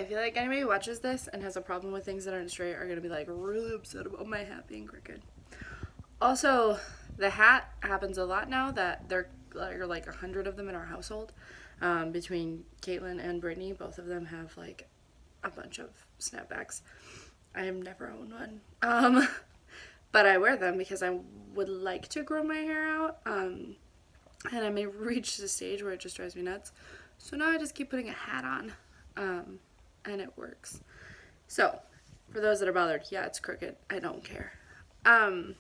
I feel like anybody who watches this and has a problem with things that aren't straight are gonna be like really upset about my hat being crooked. Also, the hat happens a lot now that there are like 100 of them in our household. Between Caitlin and Brittany, both of them have like a bunch of snapbacks. I have never owned one. But I wear them because I would like to grow my hair out. And I may reach the stage where it just drives me nuts. So now I just keep putting a hat on. And it works. So, for those that are bothered, yeah, it's crooked. I don't care. I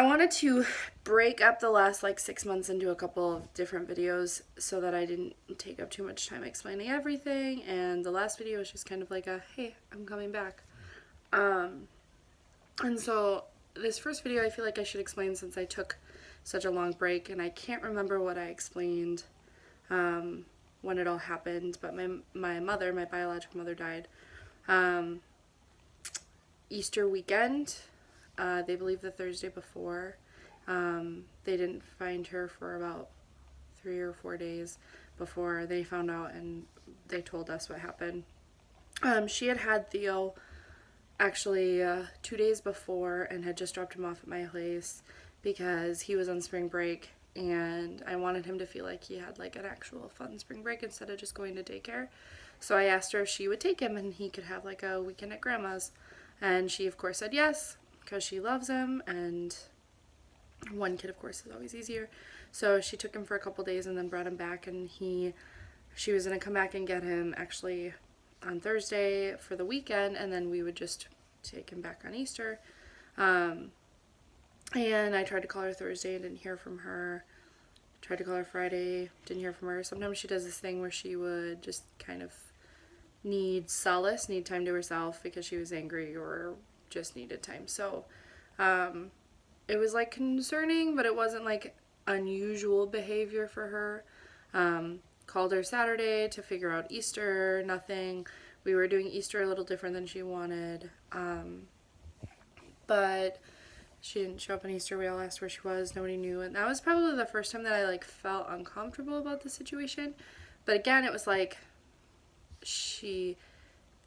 wanted to break up the last like 6 months into a couple of different videos so that I didn't take up too much time explaining everything. And the last video was just kind of like a, hey, I'm coming back. And so this first video I feel like I should explain since I took such a long break and I can't remember what I explained when it all happened, but my mother, my biological mother, died Easter weekend. They believe the Thursday before. They didn't find her for about 3 or 4 days before they found out and they told us what happened. She had Theo actually 2 days before and had just dropped him off at my place because he was on spring break and I wanted him to feel like he had like an actual fun spring break instead of just going to daycare. So I asked her if she would take him and he could have like a weekend at grandma's, and she of course said yes because she loves him, and one kid of course is always easier. So she took him for a couple days and then brought him back, and she was going to come back and get him actually on Thursday for the weekend, and then we would just take him back on Easter. And I tried to call her Thursday and didn't hear from her. Tried to call her Friday, didn't hear from her. Sometimes she does this thing where she would just kind of need solace, need time to herself because she was angry or just needed time. So it was like concerning, but it wasn't like unusual behavior for her. Called her Saturday to figure out Easter, nothing. We were doing Easter a little different than she wanted. But she didn't show up on Easter. We all asked where she was. Nobody knew. And that was probably the first time that I like felt uncomfortable about the situation. But again, it was like she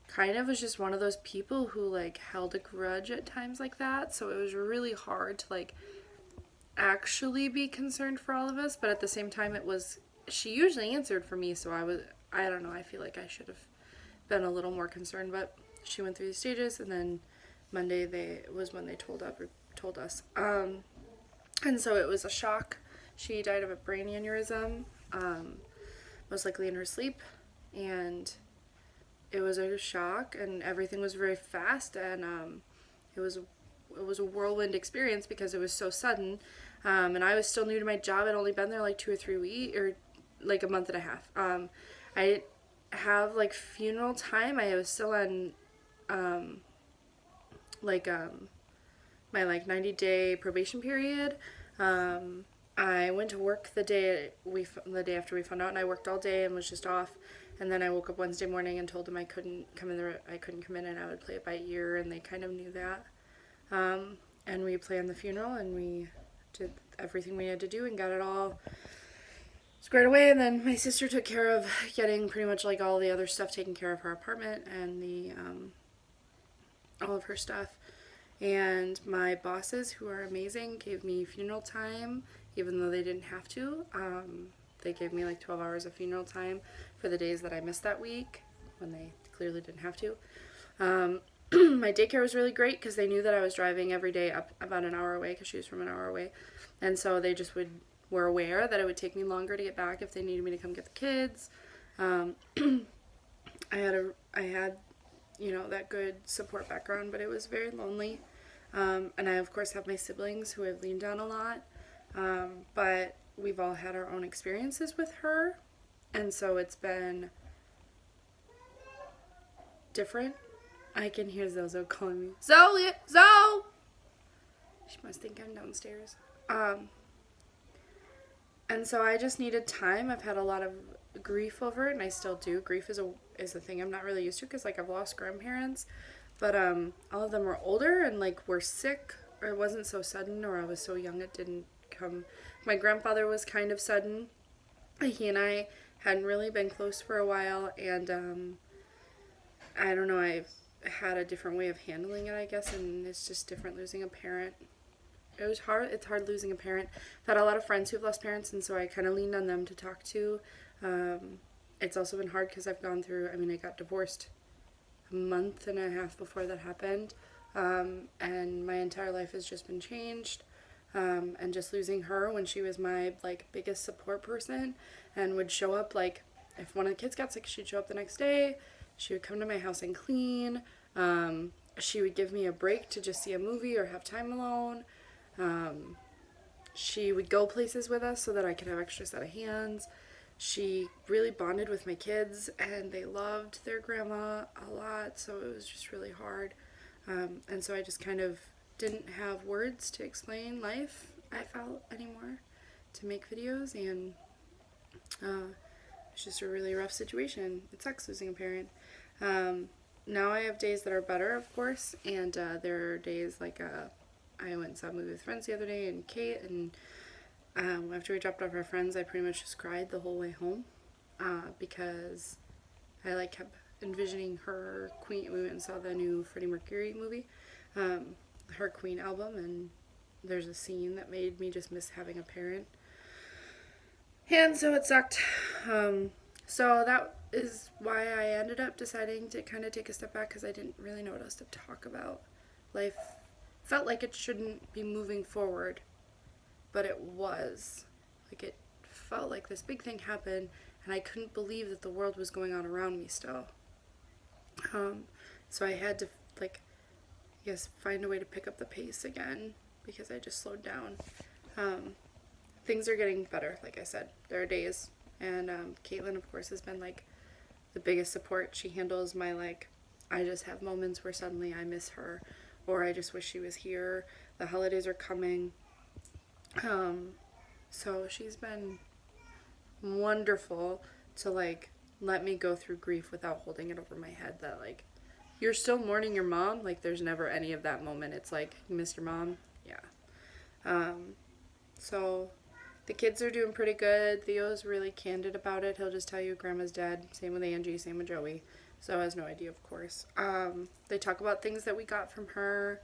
kind of was just one of those people who like held a grudge at times like that. So it was really hard to like actually be concerned for all of us. But at the same time, she usually answered for me. So I don't know. I feel like I should have been a little more concerned. But she went through the stages, and then Monday was when they told us. And so it was a shock. She died of a brain aneurysm, most likely in her sleep, and it was a shock, and everything was very fast, and it was a whirlwind experience because it was so sudden, and I was still new to my job. I'd only been there like 2 or 3 weeks, or like a month and a half. I didn't have like funeral time. I was still on my like 90-day probation period. I went to work the day after we found out, and I worked all day and was just off. And then I woke up Wednesday morning and told them I couldn't come in, and I would play it by ear, and they kind of knew that. And we planned the funeral, and we did everything we had to do and got it all squared away. And then my sister took care of getting pretty much like all the other stuff taken care of, her apartment and the all of her stuff. And my bosses, who are amazing, gave me funeral time, even though they didn't have to. They gave me like 12 hours of funeral time for the days that I missed that week, when they clearly didn't have to. My daycare was really great because they knew that I was driving every day up about an hour away, because she was from an hour away. And so they just were aware that it would take me longer to get back if they needed me to come get the kids. I had that good support background, but it was very lonely. And I, of course, have my siblings who I've leaned on a lot. But we've all had our own experiences with her. And so it's been different. I can hear Zozo calling me. Zoe! She must think I'm downstairs. And so I just needed time. I've had a lot of grief over it, and I still do. Grief is a thing I'm not really used to because, like, I've lost grandparents. But all of them were older and, like, were sick, or it wasn't so sudden, or I was so young it didn't come. My grandfather was kind of sudden. He and I hadn't really been close for a while, and I don't know, I've had a different way of handling it, I guess, and it's just different losing a parent. It was hard. It's hard losing a parent. I've had a lot of friends who've lost parents, and so I kind of leaned on them to talk to. It's also been hard because I've gone through, I mean, I got divorced a month and a half before that happened, and my entire life has just been changed. And just losing her when she was my like biggest support person and would show up, like if one of the kids got sick, she'd show up the next day. She would come to my house and clean. She would give me a break to just see a movie or have time alone. She would go places with us so that I could have extra set of hands. She really bonded with my kids, and they loved their grandma a lot, so it was just really hard. And so I just kind of didn't have words to explain life, I felt, anymore, to make videos, and it's just a really rough situation. It sucks losing a parent. Now I have days that are better, of course, and there are days like I went and saw a movie with friends the other day, and Kate, and after we dropped off our friends, I pretty much just cried the whole way home because I like kept envisioning her Queen. We went and saw the new Freddie Mercury movie, her Queen album, and there's a scene that made me just miss having a parent, and so it sucked. So that is why I ended up deciding to kind of take a step back, because I didn't really know what else to talk about. Life felt like it shouldn't be moving forward, but it was. Like, it felt like this big thing happened, and I couldn't believe that the world was going on around me still. So I had to, like, I guess, find a way to pick up the pace again, because I just slowed down. Things are getting better, like I said. There are days, and Caitlin, of course, has been, like, the biggest support. She handles my, like, I just have moments where suddenly I miss her, or I just wish she was here. The holidays are coming. So she's been wonderful to, like, let me go through grief without holding it over my head that, like, you're still mourning your mom. Like, there's never any of that moment. It's like, you miss your mom? Yeah. So the kids are doing pretty good. Theo's really candid about it. He'll just tell you grandma's dead. Same with Angie, same with Joey. So has no idea, of course. They talk about things that we got from her.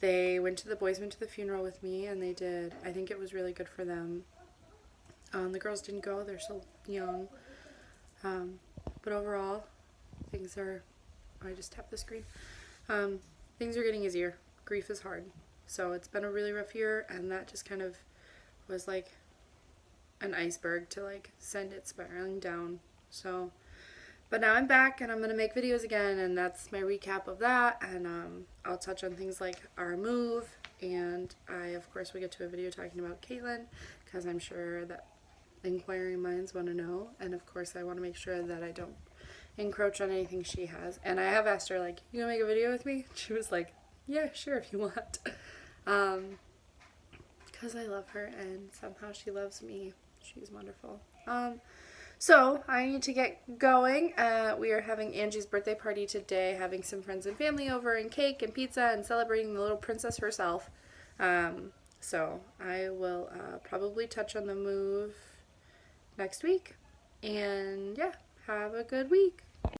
The boys went to the funeral with me, and they did. I think it was really good for them. The girls didn't go. They're so young. But overall, things are... I just tapped the screen. Things are getting easier. Grief is hard. So it's been a really rough year, and that just kind of was like an iceberg to, like, send it spiraling down. So, but now I'm back, and I'm going to make videos again, and that's my recap of that, and I'll touch on things like our move, and I, of course, will get to a video talking about Caitlin, because I'm sure that inquiring minds want to know, and of course I want to make sure that I don't encroach on anything she has. And I have asked her, like, you gonna make a video with me? She was like, yeah, sure, if you want. Because I love her, and somehow she loves me. She's wonderful. So I need to get going. We are having Angie's birthday party today, having some friends and family over, and cake and pizza, and celebrating the little princess herself. So I will probably touch on the move next week. And yeah, have a good week.